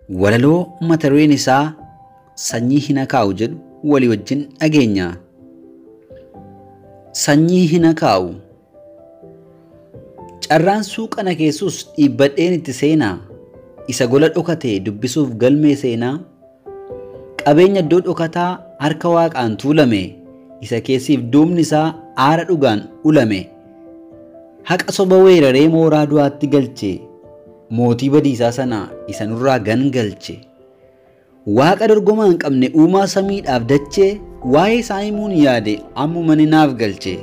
Walaloo mata dureen isaa sanyii hin akaa'u jedhu walii wajjin dhageenya. Sanyii hin akaa'u. Carraan suuqana keessus dhiibbadheen itti seenaa. Isa gola dhokate dubbisuuf galmee seenaa. Qabeenya iddoo dhokataa harka waaqaan tuulame. Isa keessiif duubni isaa aara dhugaan ulame. Haqa soba weeraree mooraa du'aatti galche. Mootii badiisaa sana isa nurraa gangalche. Waaqa dorgomaa hin qabne uumaa samiidhaaf dachee waa'ee isaa himuun yaade ammuma ni naaf galche.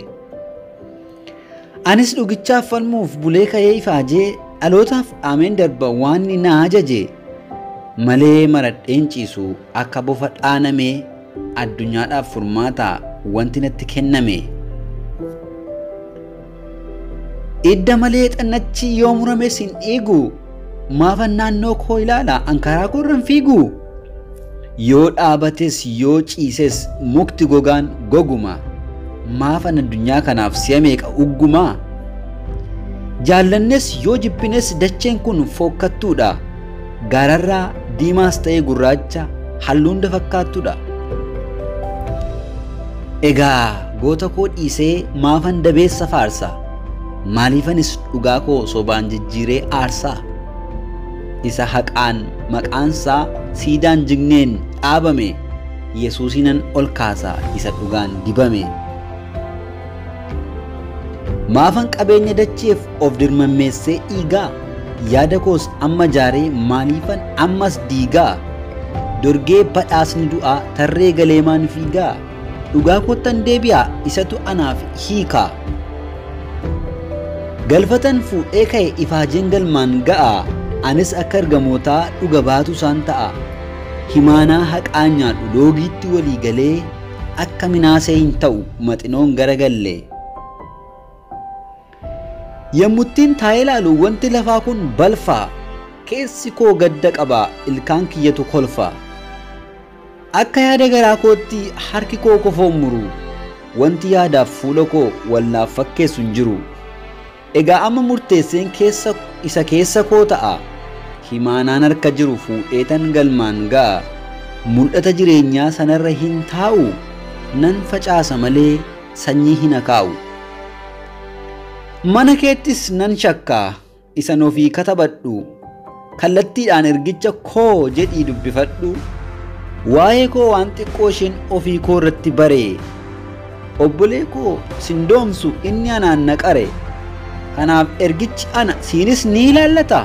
Anis dhugichaaf falmuuf bulee ka'ee ifaajee dhalootaaf ameen darba waan ni na ajaje. Malee maradheen ciisu akka bofa dhaanamee addunyaadhaaf furmaata wanti natti kenname. Idda malee xannachi yoo murame sin dhiigu maafan naannoo koo ilaala ankaraa koo irraan fiigu. Yoo dhaabates yoo ciises mukti gogaan goguma maafan addunyaa kanaaf si'a meeqa ugguma. Jaallannes yoo jibbines dacheen kun fokkattuudha. Gaararraa diimaas ta'ee gurraacha halluu hunda fakkaattuudha. Egaa goota koo dhiisee maafan dabeessa faarsa. Maaliifanis dhugaa koo sobaan jijjiiree aarsaa. Isa haqaan maqaansaa siidaan jigneen dhaabame Yesuusinan ol kaasa isa dhugaan dibame. Maafan qabeenya dacheef of dirmammeessee dhiigaa. Yaada koos amma jaaree maaliifan ammas diigaa. Dorgee badhaasni du'aa tarree galeemaan fiigaa. Dhugaa kottan deebi'aa isatu anaaf hiikaa. Galfatan fuudhee ka'e ifaajeen galmaan ga'a. Anis akka ergamootaa dhuga baatu isaan ta'a. Himaanaa haqaan nyaadhu loogiitti walii galee akka minaasee hin ta'u maxinoon garagalle. Yommuttiin taa'ee ilaalu wanti lafaa kun balfaa. Keessi koo gadda qaba ilkaan kiyyatu kolfa. Akka yaada garaa kootti harki koo kofoon muru. Wanti yaadaaf fuula koo wallaaf fakkeessu hin jiru. Egaa amma murteesseen isa keessa koo ta'a. Himaanaan harka jiru fuudheetan galmaan ga'a. Mul'ata jireenyaa sanarra hin taa'u. Nan facaasa malee sanyii hin akaa'u. Mana keettis nan shakkaa. Isan ofii katabadhu. Kallattiidhaan ergicha koo jedhii dubbifadhu. Waa'ee koo waan xiqqoo isheen ofii koo irratti baree. Obbolee koo sindoomsu inni anaan naqare. Kanaaf ergichi ana siinis ni ilaallata.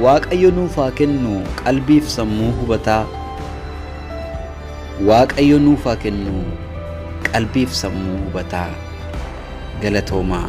Waaqayyo nuuf haa kennu qalbiif sammuu hubataa. Waaqayyo nuuf haa kennu qalbiif sammuu hubataa. Galatoomaa.